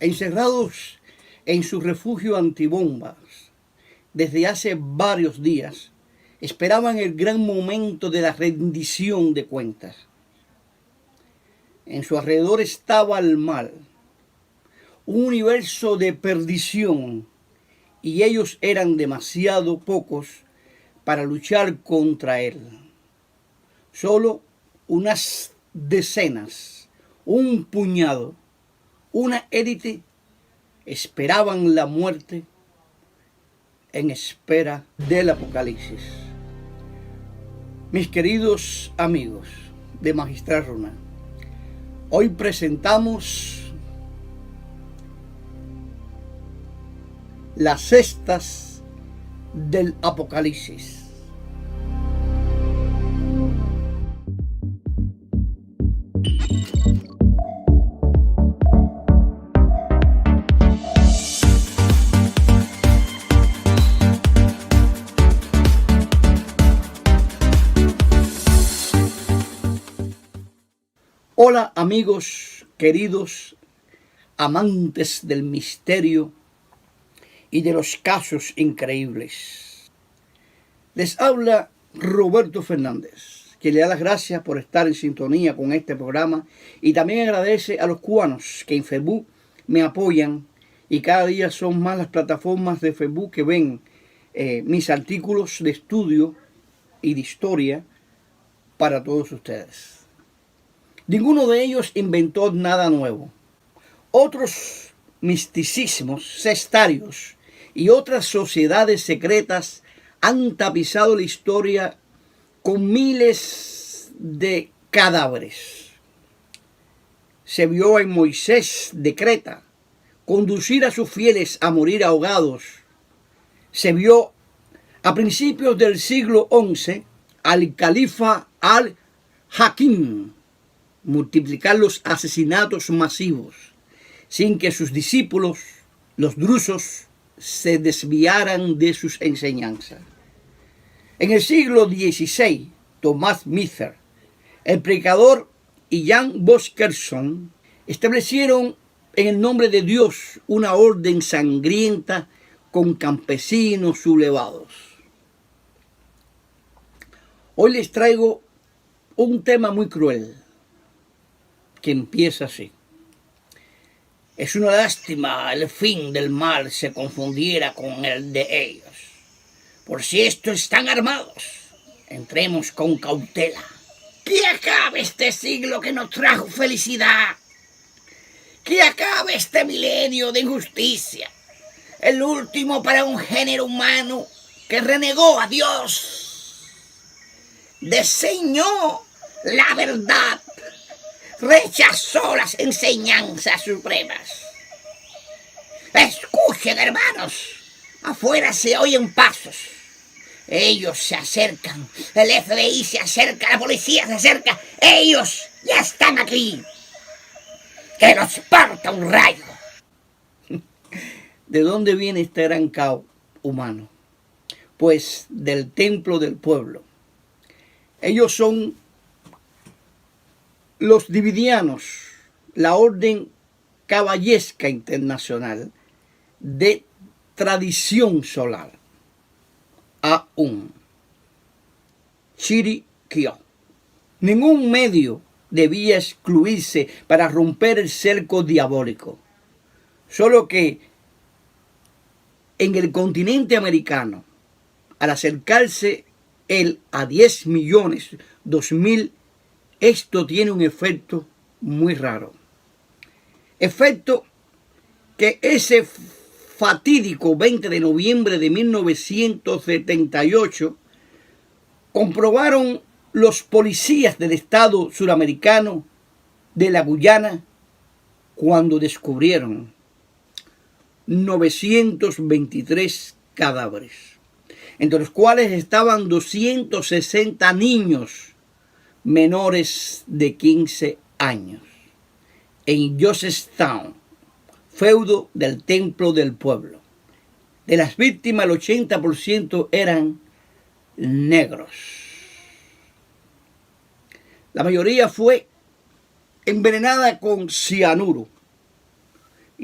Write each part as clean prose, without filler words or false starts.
encerrados en su refugio antibombas desde hace varios días, esperaban el gran momento de la rendición de cuentas. En su alrededor estaba el mal, un universo de perdición, y ellos eran demasiado pocos para luchar contra él. Solo unas decenas, un puñado, una élite esperaban la muerte en espera del apocalipsis. Mis queridos amigos de Magistral Runa, hoy presentamos las cestas del apocalipsis. Hola amigos queridos, amantes del misterio y de los casos increíbles. Les habla Roberto Fernández, que le da las gracias por estar en sintonía con este programa, y también agradece a los cubanos que en Facebook me apoyan, y cada día son más las plataformas de Facebook que ven mis artículos de estudio y de historia para todos ustedes. Ninguno de ellos inventó nada nuevo. Otros misticismos sectarios y otras sociedades secretas han tapizado la historia con miles de cadáveres. Se vio en Moisés de Creta conducir a sus fieles a morir ahogados. Se vio a principios del siglo XI al califa al-Hakim multiplicar los asesinatos masivos sin que sus discípulos, los drusos, se desviaran de sus enseñanzas. En el siglo XVI, Tomás Mither, el predicador, y Jan Boskerson establecieron en el nombre de Dios una orden sangrienta con campesinos sublevados. Hoy les traigo un tema muy cruel que empieza así. Es una lástima el fin del mal se confundiera con el de ellos. Por si estos están armados, entremos con cautela. Que acabe este siglo que nos trajo felicidad. Que acabe este milenio de injusticia. El último para un género humano que renegó a Dios. Desdeñó la verdad. Rechazó las enseñanzas supremas. Escuchen, hermanos, afuera se oyen pasos. Ellos se acercan, el FBI se acerca, la policía se acerca. Ellos ya están aquí. Que los parta un rayo. ¿De dónde viene este gran caos humano? Pues del templo del pueblo. Ellos son los Davidianos, la orden caballesca internacional de tradición solar. Aún. Chiriquio. Ningún medio debía excluirse para romper el cerco diabólico. Solo que en el continente americano, al acercarse él a 10 millones, 2000, esto tiene un efecto muy raro. Efecto que ese fatídico 20 de noviembre de 1978 comprobaron los policías del estado suramericano de la Guyana cuando descubrieron 923 cadáveres, entre los cuales estaban 260 niños menores de 15 años, en Josephstown, feudo del templo del pueblo. De las víctimas, el 80% eran negros. La mayoría fue envenenada con cianuro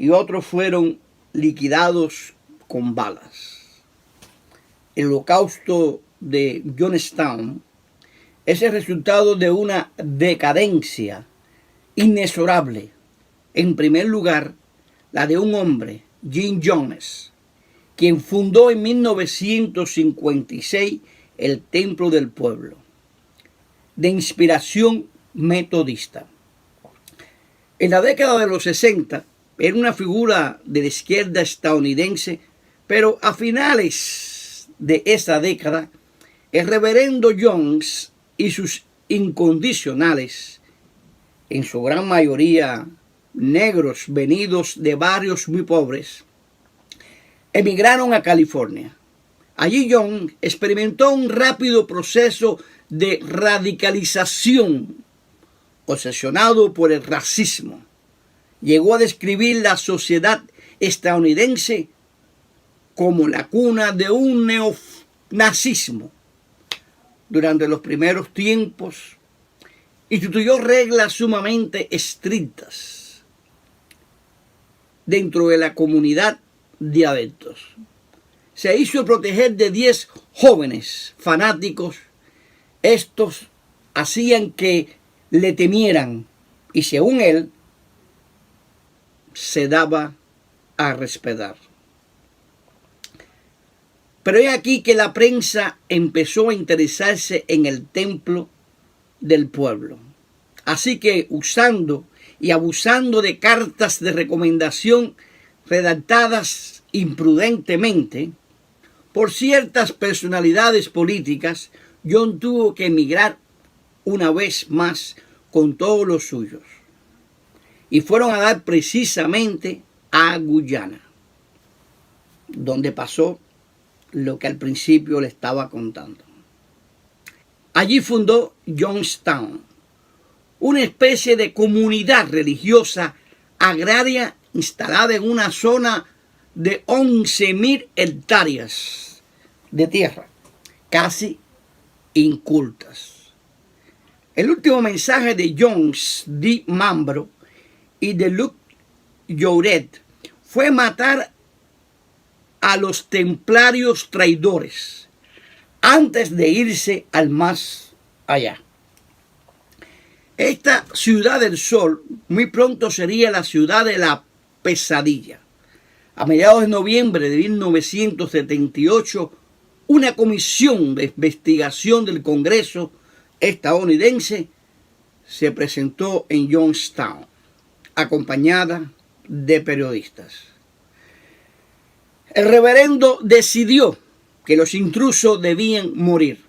y otros fueron liquidados con balas. El holocausto de Jonestown es el resultado de una decadencia inexorable. En primer lugar, la de un hombre, Jim Jones, quien fundó en 1956 el Templo del Pueblo, de inspiración metodista. En la década de los 60, era una figura de la izquierda estadounidense, pero a finales de esa década, el reverendo Jones y sus incondicionales, en su gran mayoría negros venidos de barrios muy pobres, emigraron a California. Allí John experimentó un rápido proceso de radicalización, obsesionado por el racismo. Llegó a describir la sociedad estadounidense como la cuna de un neonazismo. Durante los primeros tiempos, instituyó reglas sumamente estrictas dentro de la comunidad de adeptos. Se hizo proteger de 10 jóvenes fanáticos. Estos hacían que le temieran y, según él, se daba a respetar. Pero es aquí que la prensa empezó a interesarse en el templo del pueblo. Así que, usando y abusando de cartas de recomendación redactadas imprudentemente por ciertas personalidades políticas, John tuvo que emigrar una vez más con todos los suyos. Y fueron a dar precisamente a Guyana, donde pasó lo que al principio le estaba contando. Allí fundó Jonestown, una especie de comunidad religiosa agraria instalada en una zona de 11.000 hectáreas de tierra, casi incultas. El último mensaje de Jones D. Mambro y de Luke Jouret fue matar a los templarios traidores antes de irse al más allá. Esta ciudad del sol muy pronto sería la ciudad de la pesadilla. A mediados de noviembre de 1978, una comisión de investigación del Congreso estadounidense se presentó en Jonestown, acompañada de periodistas. El reverendo decidió que los intrusos debían morir,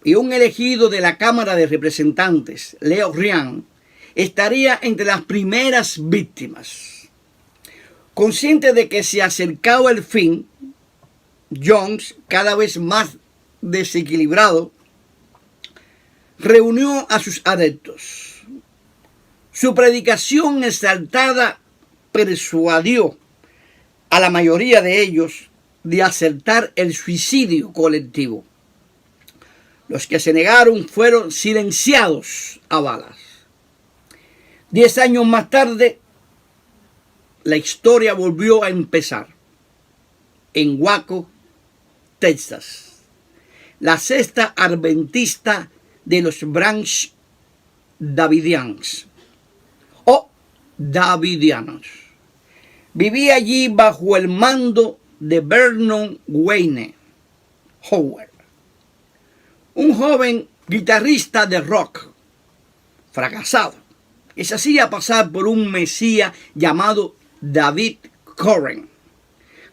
y un elegido de la Cámara de Representantes, Leo Ryan, estaría entre las primeras víctimas. Consciente de que se acercaba el fin, Jones, cada vez más desequilibrado, reunió a sus adeptos. Su predicación exaltada persuadió a la mayoría de ellos de aceptar el suicidio colectivo. Los que se negaron fueron silenciados a balas. 10 años más tarde, la historia volvió a empezar en Waco, Texas. La secta adventista de los Branch Davidians o Davidianos vivía allí bajo el mando de Vernon Wayne Howard, un joven guitarrista de rock fracasado que se hacía pasar por un mesías llamado David Corren.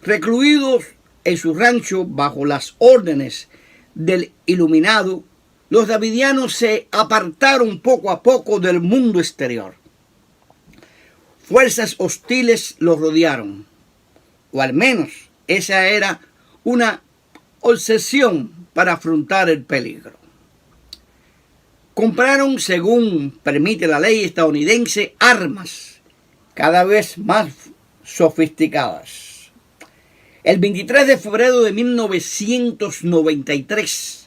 Recluidos en su rancho bajo las órdenes del iluminado, los davidianos se apartaron poco a poco del mundo exterior. Fuerzas hostiles los rodearon, o al menos esa era una obsesión para afrontar el peligro. Compraron, según permite la ley estadounidense, armas cada vez más sofisticadas. El 23 de febrero de 1993,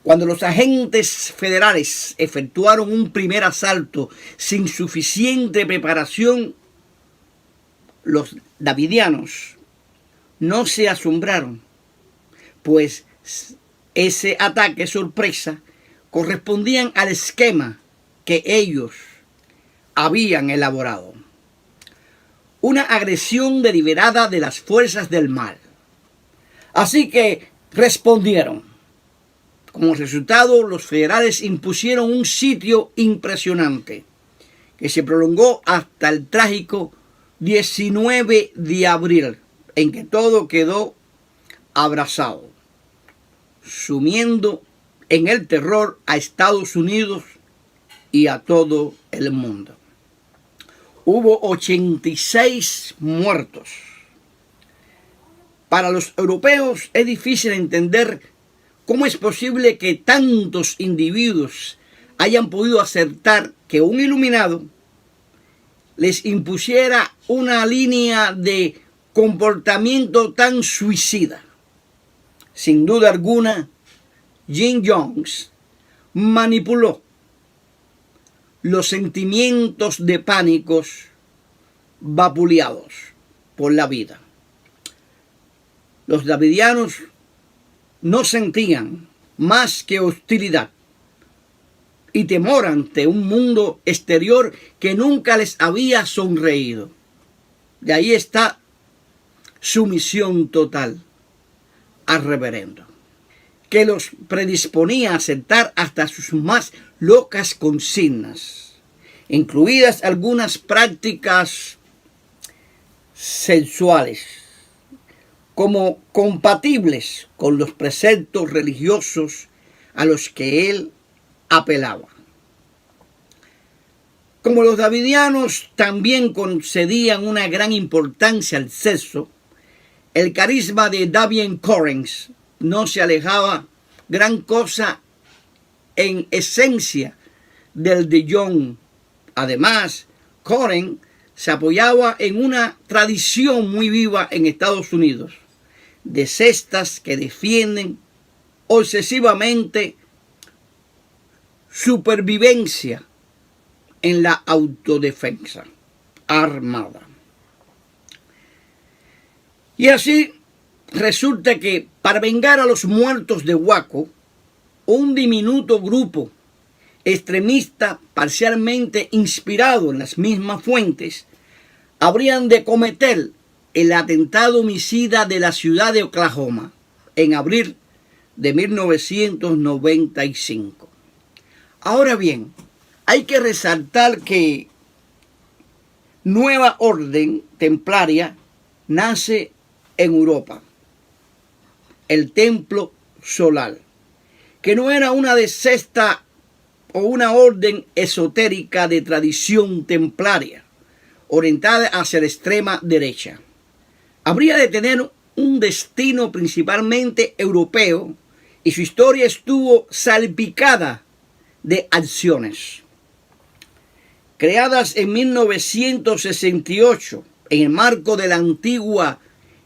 cuando los agentes federales efectuaron un primer asalto sin suficiente preparación, Los davidianos no se asombraron, pues ese ataque sorpresa correspondía al esquema que ellos habían elaborado. Una agresión deliberada de las fuerzas del mal. Así que respondieron. Como resultado, los federales impusieron un sitio impresionante que se prolongó hasta el trágico 19 de abril, en que todo quedó abrasado, sumiendo en el terror a Estados Unidos y a todo el mundo. Hubo 86 muertos. Para los europeos es difícil entender cómo es posible que tantos individuos hayan podido aceptar que un iluminado les impusiera una línea de comportamiento tan suicida. Sin duda alguna, Jim Jones manipuló los sentimientos de pánicos vapuleados por la vida. Los davidianos no sentían más que hostilidad y temor ante un mundo exterior que nunca les había sonreído. De ahí está sumisión total al reverendo, que los predisponía a aceptar hasta sus más locas consignas, incluidas algunas prácticas sexuales, como compatibles con los preceptos religiosos a los que él apelaba. Como los davidianos también concedían una gran importancia al sexo, el carisma de David Correns no se alejaba gran cosa en esencia del de John. Además, Correns se apoyaba en una tradición muy viva en Estados Unidos de sectas que defienden obsesivamente supervivencia en la autodefensa armada. Y así resulta que para vengar a los muertos de Waco, un diminuto grupo extremista parcialmente inspirado en las mismas fuentes habrían de cometer el atentado homicida de la ciudad de Oklahoma en abril de 1995. Ahora bien, hay que resaltar que Nueva Orden Templaria nace en Europa, el Templo Solar, que no era una de secta o una orden esotérica de tradición templaria, orientada hacia la extrema derecha. Habría de tener un destino principalmente europeo y su historia estuvo salpicada de acciones. Creadas en 1968 en el marco de la antigua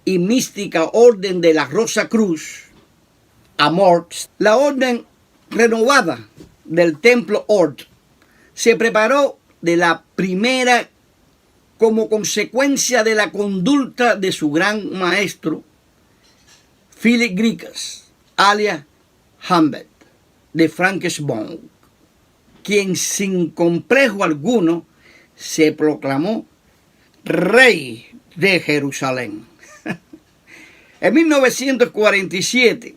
y mística Orden de la Rosa Cruz, Amorth, la orden renovada del Templo Ort se preparó de la primera como consecuencia de la conducta de su gran maestro, Philip Grigas, alias Humbert, de Frankensburg, quien sin complejo alguno se proclamó rey de Jerusalén. En 1947,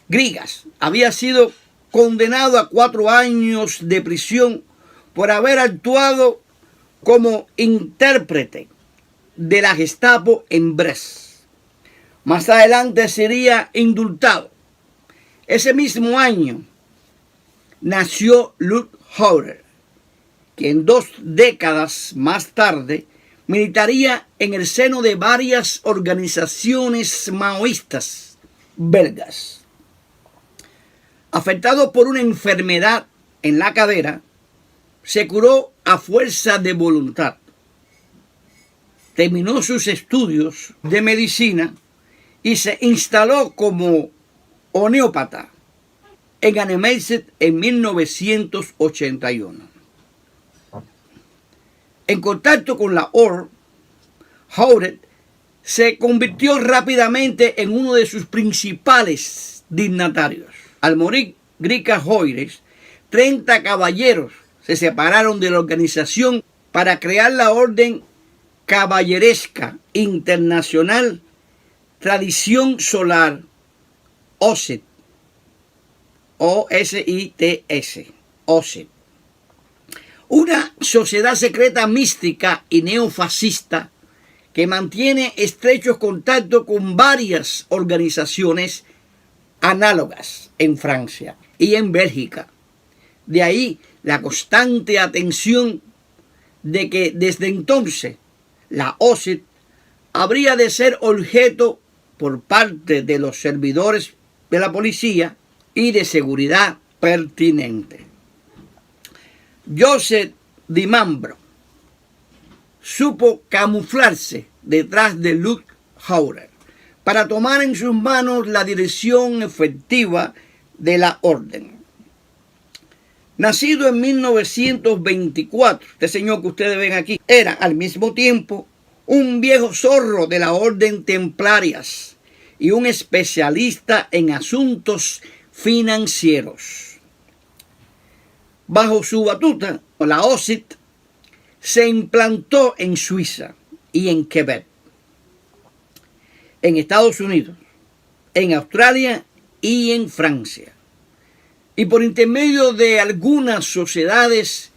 Grigas había sido condenado a 4 años de prisión por haber actuado como intérprete de la Gestapo en Brest. Más adelante sería indultado. Ese mismo año nació Lutz Hauer, quien 2 décadas más tarde militaría en el seno de varias organizaciones maoístas belgas. Afectado por una enfermedad en la cadera, se curó a fuerza de voluntad. Terminó sus estudios de medicina y se instaló como homeópata en Annemasse en 1981. En contacto con la OR, Jauregui se convirtió rápidamente en uno de sus principales dignatarios. Al morir Grica Jauregui, 30 caballeros se separaron de la organización para crear la Orden Caballeresca Internacional Tradición Solar, OSIT, O-S-I-T-S, OSIT. Una sociedad secreta mística y neofascista que mantiene estrechos contactos con varias organizaciones análogas en Francia y en Bélgica. De ahí la constante atención de que desde entonces la OSIT habría de ser objeto por parte de los servidores de la policía y de seguridad pertinente. Joseph Di Mambro supo camuflarse detrás de Luc Jauregui para tomar en sus manos la dirección efectiva de la orden. Nacido en 1924, este señor que ustedes ven aquí era al mismo tiempo un viejo zorro de la orden templarias y un especialista en asuntos financieros. Bajo su batuta, la OSIT se implantó en Suiza y en Quebec, en Estados Unidos, en Australia y en Francia. Y por intermedio de algunas sociedades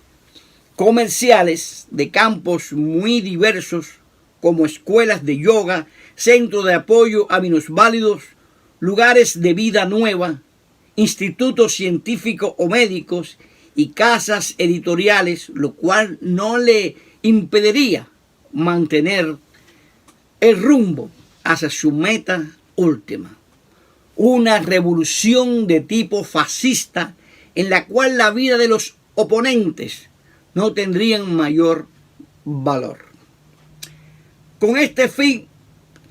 comerciales de campos muy diversos, como escuelas de yoga, centros de apoyo a minusválidos, lugares de vida nueva, institutos científicos o médicos y casas editoriales, lo cual no le impediría mantener el rumbo hacia su meta última. Una revolución de tipo fascista en la cual la vida de los oponentes no tendrían mayor valor. Con este fin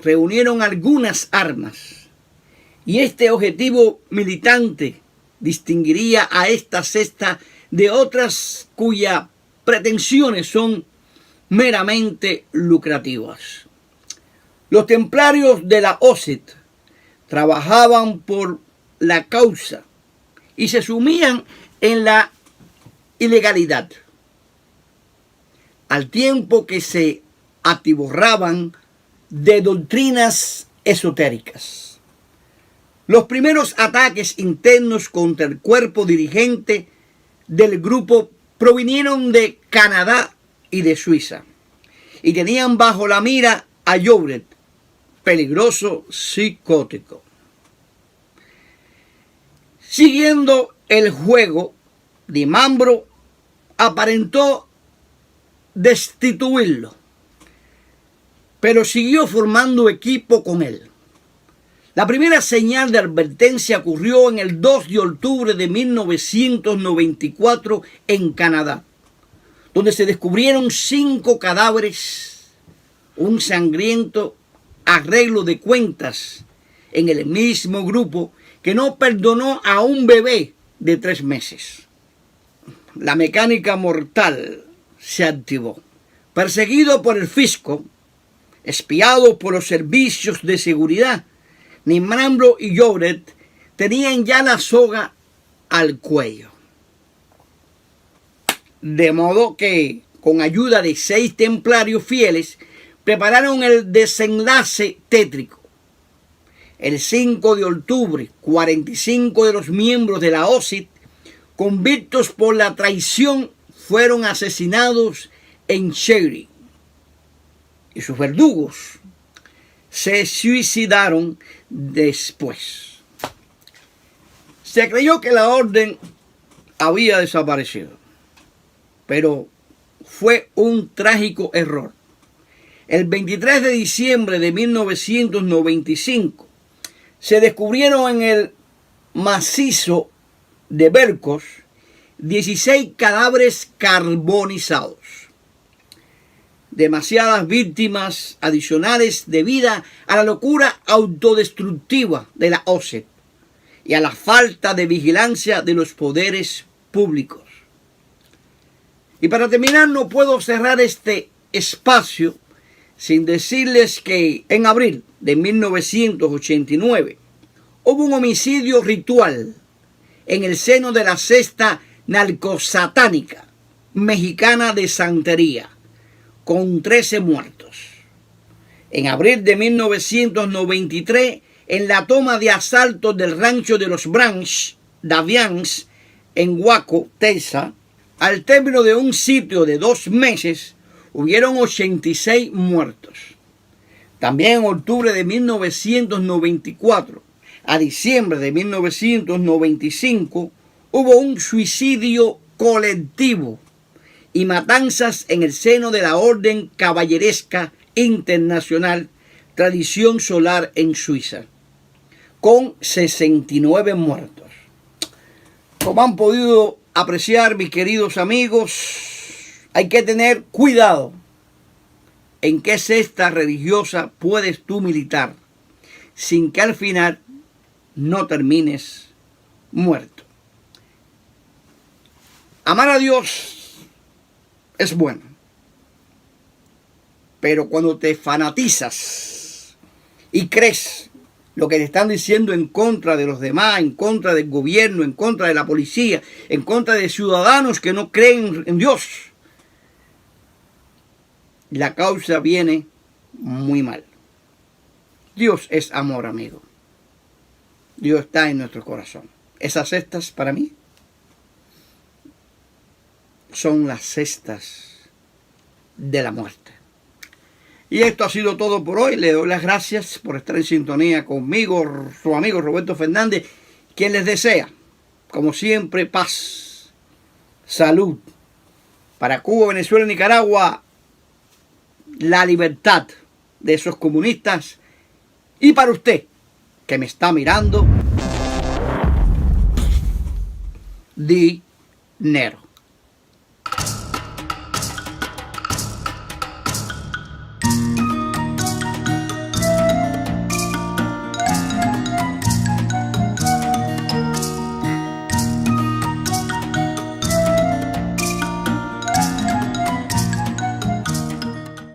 reunieron algunas armas y este objetivo militante distinguiría a esta secta de otras cuyas pretensiones son meramente lucrativas. Los templarios de la OSIT trabajaban por la causa y se sumían en la ilegalidad, al tiempo que se atiborraban de doctrinas esotéricas. Los primeros ataques internos contra el cuerpo dirigente del grupo provinieron de Canadá y de Suiza y tenían bajo la mira a Jauregui, peligroso psicótico. Siguiendo el juego, Di Mambro aparentó destituirlo, pero siguió formando equipo con él. La primera señal de advertencia ocurrió en el 2 de octubre de 1994 en Canadá, donde se descubrieron 5 cadáveres, un sangriento arreglo de cuentas en el mismo grupo que no perdonó a un bebé de 3 meses. La mecánica mortal se activó. Perseguido por el fisco, espiado por los servicios de seguridad, Di Mambro y Jauregui tenían ya la soga al cuello. De modo que, con ayuda de 6 templarios fieles, prepararon el desenlace tétrico. El 5 de octubre, 45 de los miembros de la OSIT, convictos por la traición, fueron asesinados en Cheiry. Y sus verdugos se suicidaron después. Se creyó que la orden había desaparecido, pero fue un trágico error. El 23 de diciembre de 1995 se descubrieron en el macizo de Vercors 16 cadáveres carbonizados. Demasiadas víctimas adicionales debido a la locura autodestructiva de la OSIT y a la falta de vigilancia de los poderes públicos. Y para terminar, no puedo cerrar este espacio sin decirles que en abril de 1989 hubo un homicidio ritual en el seno de la cesta narcosatánica mexicana de Santería, con 13 muertos. En abril de 1993, en la toma de asalto del rancho de los Branch Davians en Waco, Texas, al término de un sitio de 2 meses, hubieron 86 muertos. También en octubre de 1994 a diciembre de 1995 hubo un suicidio colectivo y matanzas en el seno de la Orden Caballeresca Internacional Tradición Solar en Suiza, con 69 muertos. Como han podido apreciar, mis queridos amigos, hay que tener cuidado en qué cesta religiosa puedes tú militar, sin que al final no termines muerto. Amar a Dios es bueno, pero cuando te fanatizas y crees lo que te están diciendo en contra de los demás, en contra del gobierno, en contra de la policía, en contra de ciudadanos que no creen en Dios, la causa viene muy mal. Dios es amor, amigo. Dios está en nuestro corazón. Esas cestas para mí son las cestas de la muerte. Y esto ha sido todo por hoy. Le doy las gracias por estar en sintonía conmigo, su amigo Roberto Fernández, quien les desea, como siempre, paz, salud para Cuba, Venezuela y Nicaragua, la libertad de esos comunistas, y para usted que me está mirando, dinero.